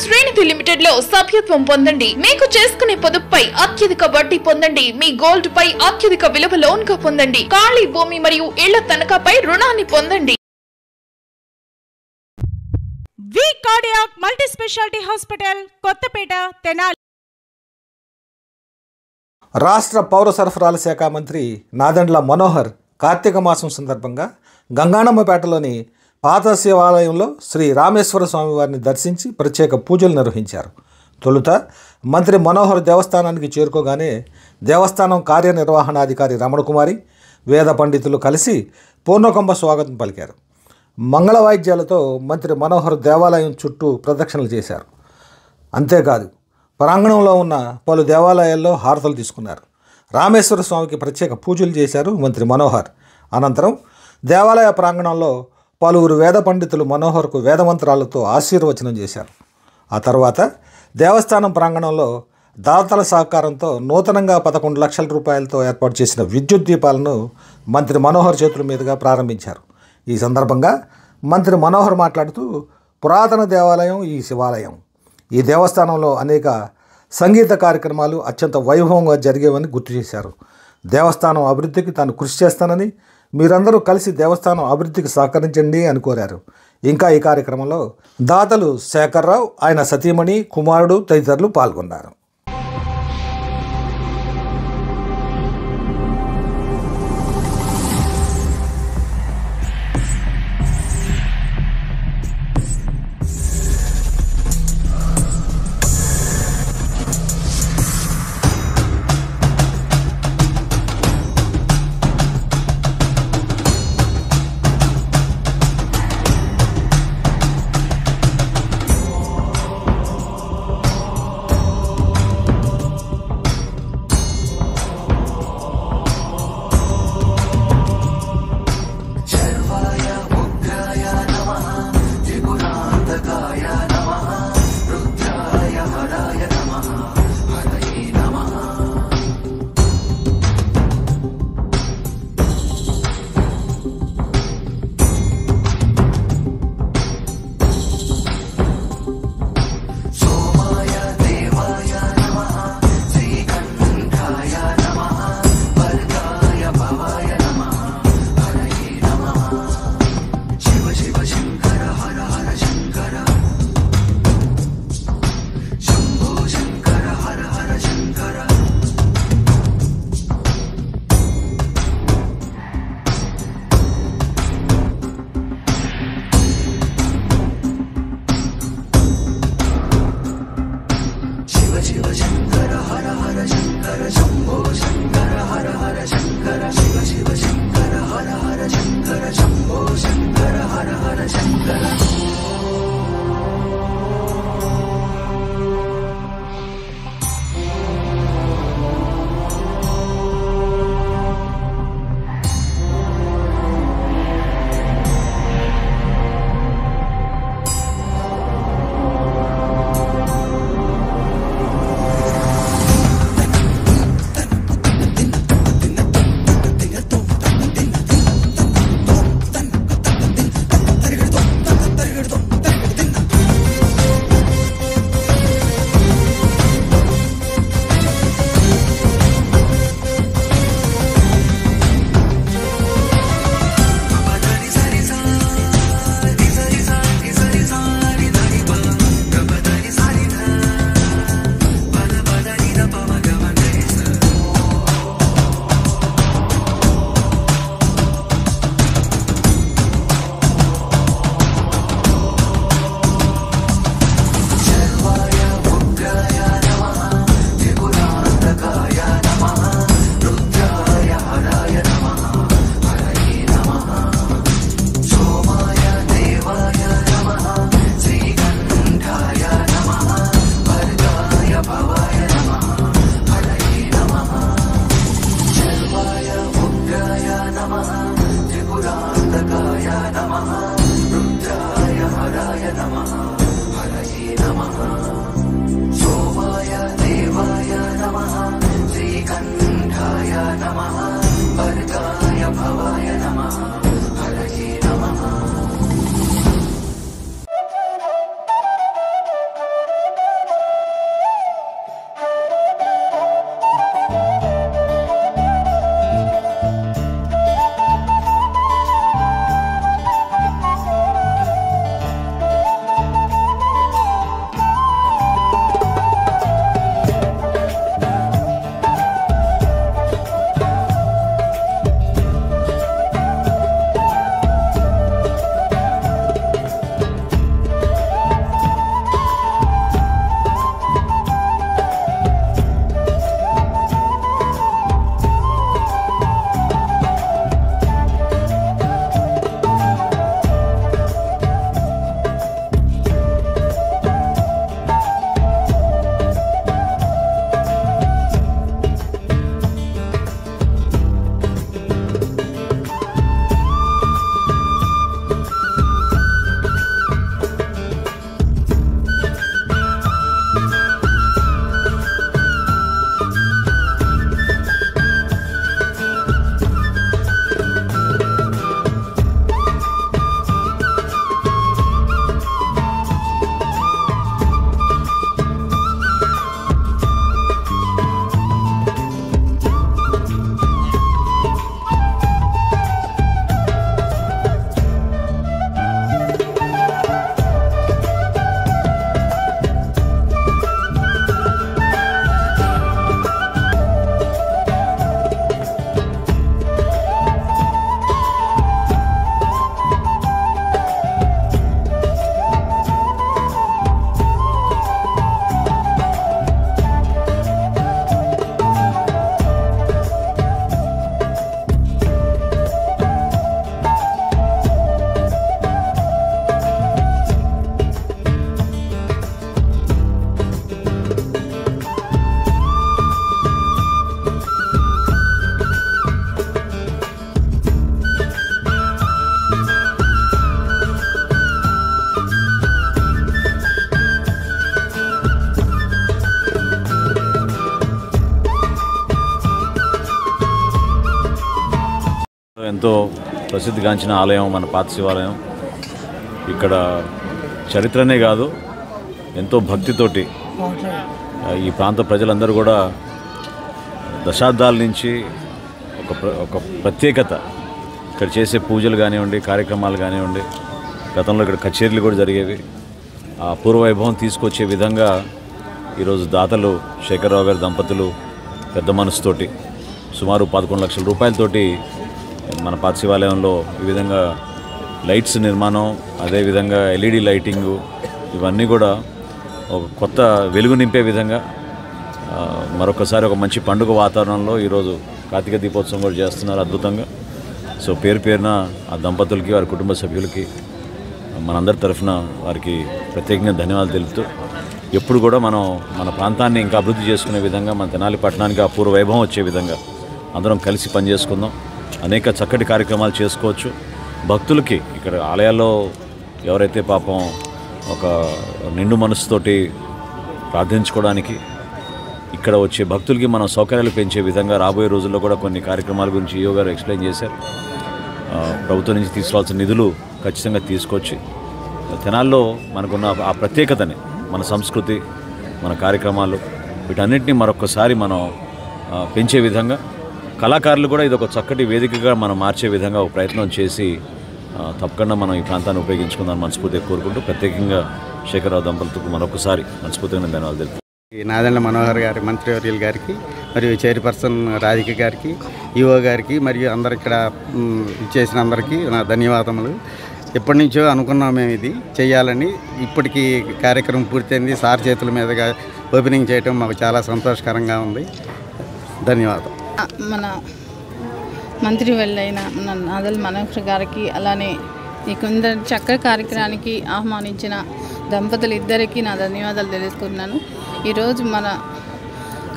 శ్రేణిధి limited లో సభ్యత్వం పొందండి. మీకు చేసుకునే పొదుపుపై అత్యధిక వడ్డీ పొందండి. మీ గోల్డ్ పై అత్యధిక విలువ లోన్ గా పొందండి. ఖాళీ భూమి మరియు ఇళ్ల తనఖాపై రుణాన్ని పొందండి. V cardiac multi speciality hospital, Kothapeta, Tenali. రాష్ట్ర పౌర సరఫరాల శాఖ మంత్రి నాదెండ్ల మనోహర్ కార్తీక మాసం సందర్భంగా గంగానమ్మపేటలోని పాత శివాలయంలో శ్రీ రామేశ్వర స్వామి వారిని దర్శించి ప్రత్యేక పూజలు నిర్వహించారు. తొలుత మంత్రి మనోహర్ దేవస్థానానికి చేరుకోగానే దేవస్థానం కార్యనిర్వహణాధికారి రమణకుమారి, వేద పండితులు కలిసి పూర్ణకుంభ స్వాగతం పలికారు. మంగళ వాయిద్యాలతో మంత్రి మనోహర్ దేవాలయం చుట్టూ ప్రదక్షిణలు చేశారు. అంతేకాదు ప్రాంగణంలో ఉన్న పలు దేవాలయాల్లో హారతులు తీసుకున్నారు. రామేశ్వర స్వామికి ప్రత్యేక పూజలు చేశారు మంత్రి మనోహర్. అనంతరం దేవాలయ ప్రాంగణంలో పలువురు వేద పండితులు మనోహర్కు వేదమంత్రాలతో ఆశీర్వచనం చేశారు. ఆ తర్వాత దేవస్థానం ప్రాంగణంలో దాతల సహకారంతో నూతనంగా 11 లక్షల రూపాయలతో ఏర్పాటు చేసిన విద్యుత్ దీపాలను మంత్రి మనోహర్ చేతుల మీదుగా ప్రారంభించారు. ఈ సందర్భంగా మంత్రి మనోహర్ మాట్లాడుతూ, పురాతన దేవాలయం ఈ శివాలయం. ఈ దేవస్థానంలో అనేక సంగీత కార్యక్రమాలు అత్యంత వైభవంగా జరిగేవని గుర్తు చేశారు. దేవస్థానం అభివృద్ధికి తాను కృషి చేస్తానని, మీరందరూ కలిసి దేవస్థానం అభివృద్ధికి సహకరించండి అని కోరారు. ఇంకా ఈ కార్యక్రమంలో దాతలు శేఖర్రావు, ఆయన సతీమణి, కుమారుడు తదితరులు పాల్గొన్నారు. ఎంతో ప్రసిద్ధిగాంచిన ఆలయం మన పాత శివాలయం. ఇక్కడ చరిత్రనే కాదు, ఎంతో భక్తితోటి ఈ ప్రాంత ప్రజలందరూ కూడా దశాబ్దాల నుంచి ఒక ప్రత్యేకత, ఇక్కడ చేసే పూజలు కానివ్వండి, కార్యక్రమాలు కానివ్వండి, గతంలో ఇక్కడ కచేరీలు కూడా జరిగేవి. ఆ పూర్వవైభవం తీసుకొచ్చే విధంగా ఈరోజు దాతలు శేఖరరావు గారి దంపతులు పెద్ద మనసుతోటి సుమారు 11 లక్షల రూపాయలతోటి మన పాత శివాలయంలో ఈ విధంగా లైట్స్ నిర్మాణం, అదేవిధంగా ఎల్ఈడి లైటింగు, ఇవన్నీ కూడా ఒక కొత్త వెలుగు నింపే విధంగా మరొకసారి ఒక మంచి పండుగ వాతావరణంలో ఈరోజు కార్తీక దీపోత్సవం కూడా చేస్తున్నారు అద్భుతంగా. సో పేరు పేరున ఆ దంపతులకి, వారి కుటుంబ సభ్యులకి మనందరి తరఫున వారికి ప్రత్యేకంగా ధన్యవాదాలు తెలుపుతూ, ఎప్పుడు కూడా మనం మన ప్రాంతాన్ని ఇంకా అభివృద్ధి చేసుకునే విధంగా, మన తెనాలి పట్టణానికి ఆ పూర్వ వైభవం వచ్చే విధంగా అందరం కలిసి పనిచేసుకుందాం. అనేక చక్కటి కార్యక్రమాలు చేసుకోవచ్చు. భక్తులకి ఇక్కడ ఆలయాల్లో ఎవరైతే పాపం ఒక నిండు మనసుతోటి ప్రార్థించుకోవడానికి, ఇక్కడ వచ్చే భక్తులకి మనం సౌకర్యాలు పెంచే విధంగా రాబోయే రోజుల్లో కూడా కొన్ని కార్యక్రమాల గురించి ఈఓ గారు ఎక్స్ప్లెయిన్ చేశారు. ప్రభుత్వం నుంచి తీసుకోవాల్సిన నిధులు ఖచ్చితంగా తీసుకొచ్చి తెనాల్లో మనకున్న ఆ ప్రత్యేకతని, మన సంస్కృతి, మన కార్యక్రమాలు, వీటన్నిటిని మరొకసారి మనం పెంచే విధంగా, కళాకారులు కూడా ఇది ఒక చక్కటి వేదికగా మనం మార్చే విధంగా ఒక ప్రయత్నం చేసి తప్పకుండా మనం ఈ ప్రాంతాన్ని ఉపయోగించుకుందామని మనస్ఫూర్తిగా కోరుకుంటూ, ప్రత్యేకంగా శేఖరరావు దంపతులకు మరొకసారి మనస్ఫూర్తిగా ధన్యవాదాలు తెలుపుతున్నాను. నాదెండ్ల మనోహర్ గారి, మంత్రివర్యులు గారికి, మరియు చైర్పర్సన్ రాధిక గారికి, ఈఓ గారికి, మరియు అందరు ఇక్కడ ఇచ్చేసిన అందరికీ నా ధన్యవాదములు. ఎప్పటి నుంచో అనుకున్నాం మేము ఇది చేయాలని. ఇప్పటికీ కార్యక్రమం పూర్తయింది. సార్ చేతుల మీదుగా ఓపెనింగ్ చేయడం మాకు చాలా సంతోషకరంగా ఉంది. ధన్యవాదం. మన మంత్రివర్యులైన మన నాదెండ్ల మనోహర్ గారికి, అలానే ఈ కొందరు చక్కటి కార్యక్రమానికి ఆహ్వానించిన దంపతులు ఇద్దరికీ నా ధన్యవాదాలు తెలుసుకుంటున్నాను. ఈరోజు మన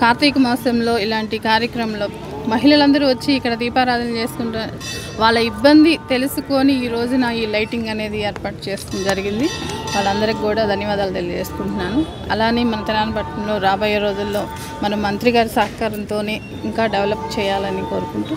కార్తీక మాసంలో ఇలాంటి కార్యక్రమంలో మహిళలందరూ వచ్చి ఇక్కడ దీపారాధన చేసుకుంటారు. వాళ్ళ ఇబ్బంది తెలుసుకొని ఈ రోజున ఈ లైటింగ్ అనేది ఏర్పాటు చేయడం జరిగింది. వాళ్ళందరికీ కూడా ధన్యవాదాలు తెలియజేసుకుంటున్నాను. అలానే మన తెనాలి పట్టణంలో రాబోయే రోజుల్లో మన మంత్రి గారి సహకారంతోనే ఇంకా డెవలప్ చేయాలని కోరుకుంటూ